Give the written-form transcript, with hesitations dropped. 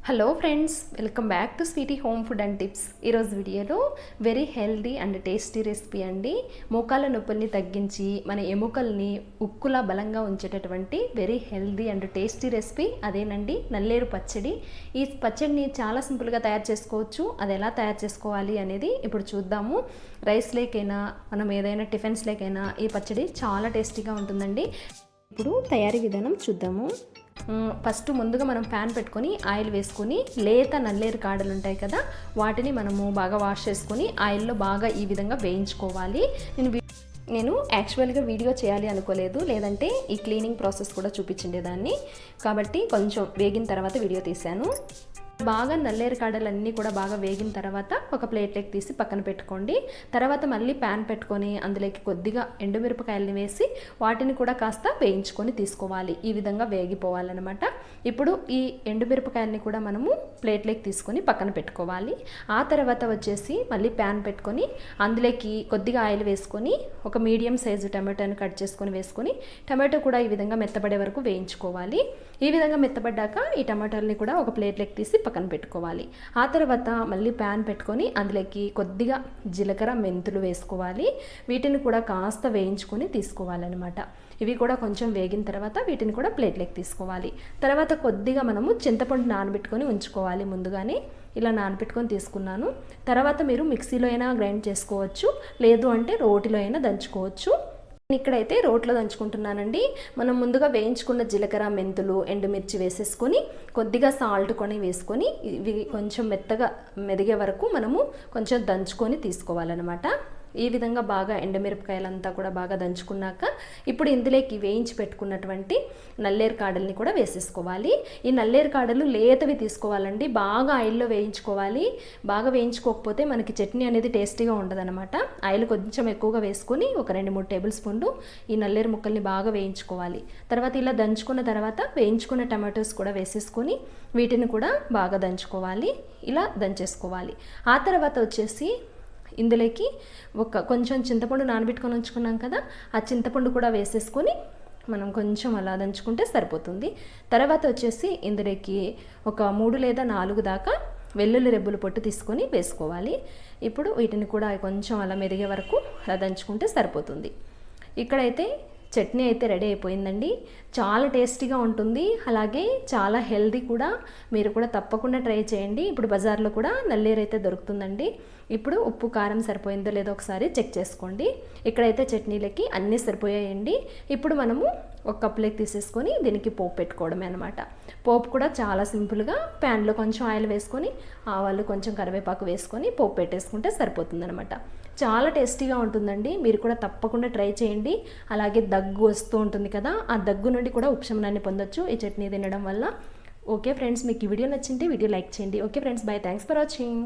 Hello friends, welcome back to Sweety home food and tips. ఈరోజు వీడియోలో very healthy and tasty recipe అండి. మోకాళ్ళ నొప్పుల్ని తగ్గించి మన ఎముకల్ని ఉక్కులా బలంగా ఉంచేటటువంటి very healthy and tasty recipe అదేనండి నల్లేరు పచ్చడి. ఈ పచ్చడిని చాలా సింపుల్గా తయారు చేసుకోవచ్చు. అది ఎలా తయారు చేసుకోవాలి అనేది ఇప్పుడు చూద్దాము. రైస్ లేకైనా మనం ఏదైనా టిఫిన్స్ లేకైనా ఈ పచ్చడి చాలా టేస్టీగా ఉంటుందండి. ఇప్పుడు తయారీ విధానం చూద్దాము. ఫస్ట్ ముందుగా మనం ప్యాన్ పెట్టుకొని ఆయిల్ వేసుకొని లేత నల్లేరు కాడలు ఉంటాయి కదా, వాటిని మనము బాగా వాష్ చేసుకొని ఆయిల్లో బాగా ఈ విధంగా వేయించుకోవాలి. నేను యాక్చువల్గా వీడియో చేయాలి అనుకోలేదు, లేదంటే ఈ క్లీనింగ్ ప్రాసెస్ కూడా చూపించిండేదాన్ని, కాబట్టి కొంచెం వేగిన తర్వాత వీడియో తీశాను. బాగా నల్లేరు కాడలన్నీ కూడా బాగా వేగిన తర్వాత ఒక ప్లేట్లోకి తీసి పక్కన పెట్టుకోండి. తర్వాత మళ్ళీ ప్యాన్ పెట్టుకొని అందులోకి కొద్దిగా ఎండుమిరపకాయలని వేసి వాటిని కూడా కాస్త వేయించుకొని తీసుకోవాలి. ఈ విధంగా వేగిపోవాలన్నమాట. ఇప్పుడు ఈ ఎండుమిరపకాయలని కూడా మనము ప్లేట్లోకి తీసుకొని పక్కన పెట్టుకోవాలి. ఆ తర్వాత వచ్చేసి మళ్ళీ ప్యాన్ పెట్టుకొని అందులోకి కొద్దిగా ఆయిల్ వేసుకొని ఒక మీడియం సైజు టమాటోని కట్ చేసుకొని వేసుకొని టమాటో కూడా ఈ విధంగా మెత్తబడే వరకు వేయించుకోవాలి. ఈ విధంగా మెత్తబడ్డాక ఈ టమాటాలని కూడా ఒక ప్లేట్లోకి తీసి పక్కన పెట్టుకోవాలి. ఆ తర్వాత మళ్ళీ ప్యాన్ పెట్టుకొని అందులోకి కొద్దిగా జీలకర్ర మెంతులు వేసుకోవాలి. వీటిని కూడా కాస్త వేయించుకొని తీసుకోవాలన్నమాట. ఇవి కూడా కొంచెం వేగిన తర్వాత వీటిని కూడా ప్లేట్లోకి తీసుకోవాలి. తర్వాత కొద్దిగా మనము చింతపండు నానబెట్టుకొని ఉంచుకోవాలి. ముందుగానే ఇలా నానబెట్టుకొని తీసుకున్నాను. తర్వాత మీరు మిక్సీలో అయినా గ్రైండ్ చేసుకోవచ్చు, లేదు అంటే రోటిలో అయినా దంచుకోవచ్చు. ఇక్కడైతే రోట్లో దంచుకుంటున్నానండి. మనం ముందుగా వేయించుకున్న జీలకర్ర మెంతులు ఎండుమిర్చి వేసేసుకొని కొద్దిగా సాల్ట్ కొని వేసుకొని ఇవి కొంచెం మెత్తగా మెదిగే వరకు మనము కొంచెం దంచుకొని తీసుకోవాలన్నమాట. ఈ విధంగా బాగా ఎండుమిరపకాయలంతా కూడా బాగా దంచుకున్నాక ఇప్పుడు ఇందులోకి వేయించి పెట్టుకున్నటువంటి నల్లేరు కాడల్ని కూడా వేసేసుకోవాలి. ఈ నల్లేరు కాడలు లేతవి తీసుకోవాలండి, బాగా ఆయిల్లో వేయించుకోవాలి. బాగా వేయించుకోకపోతే మనకి చట్నీ అనేది టేస్టీగా ఉండదన్నమాట. ఆయిల్ కొంచెం ఎక్కువగా వేసుకొని ఒక 2-3 టేబుల్ స్పూన్లు ఈ నల్లేరు ముక్కల్ని బాగా వేయించుకోవాలి. తర్వాత ఇలా దంచుకున్న తర్వాత వేయించుకున్న టమాటోస్ కూడా వేసేసుకొని వీటిని కూడా బాగా దంచుకోవాలి. ఇలా దంచేసుకోవాలి. ఆ తర్వాత వచ్చేసి ఇందులోకి కొంచెం చింతపండు నానబెట్టుకొని ఉంచుకున్నాం కదా, ఆ చింతపండు కూడా వేసేసుకొని మనం కొంచెం అలా దంచుకుంటే సరిపోతుంది. తర్వాత వచ్చేసి ఇందులోకి ఒక 3 లేదా 4 దాకా వెల్లుల్లి రెబ్బలు పొట్టు తీసుకొని వేసుకోవాలి. ఇప్పుడు వీటిని కూడా కొంచెం అలా మెరిగే వరకు అలా దంచుకుంటే సరిపోతుంది. ఇక్కడైతే చట్నీ అయితే రెడీ అయిపోయిందండి. చాలా టేస్టీగా ఉంటుంది, అలాగే చాలా హెల్దీ కూడా. మీరు కూడా తప్పకుండా ట్రై చేయండి. ఇప్పుడు బజార్లో కూడా నల్లేరు అయితే దొరుకుతుందండి. ఇప్పుడు ఉప్పు కారం సరిపోయిందో లేదో ఒకసారి చెక్ చేసుకోండి. ఇక్కడైతే చట్నీలకి అన్నీ సరిపోయాయండి. ఇప్పుడు మనము ఒక కప్పులోకి తీసేసుకొని దీనికి పోపు పెట్టుకోవడమే అనమాట. పోపు కూడా చాలా సింపుల్గా ప్యాన్లో కొంచెం ఆయిల్ వేసుకొని ఆవాలు కొంచెం కరివేపాకు వేసుకొని పోపు పెట్టేసుకుంటే సరిపోతుందనమాట. చాలా టేస్టీగా ఉంటుందండి. మీరు కూడా తప్పకుండా ట్రై చేయండి. అలాగే దగ్గు వస్తూ ఉంటుంది కదా, ఆ దగ్గు నుండి కూడా ఉపశమనాన్ని పొందొచ్చు ఈ చట్నీ తినడం వల్ల. ఓకే ఫ్రెండ్స్, మీకు ఈ వీడియో నచ్చింటే వీడియో లైక్ చేయండి. Okay friends, by. Thanks for watching.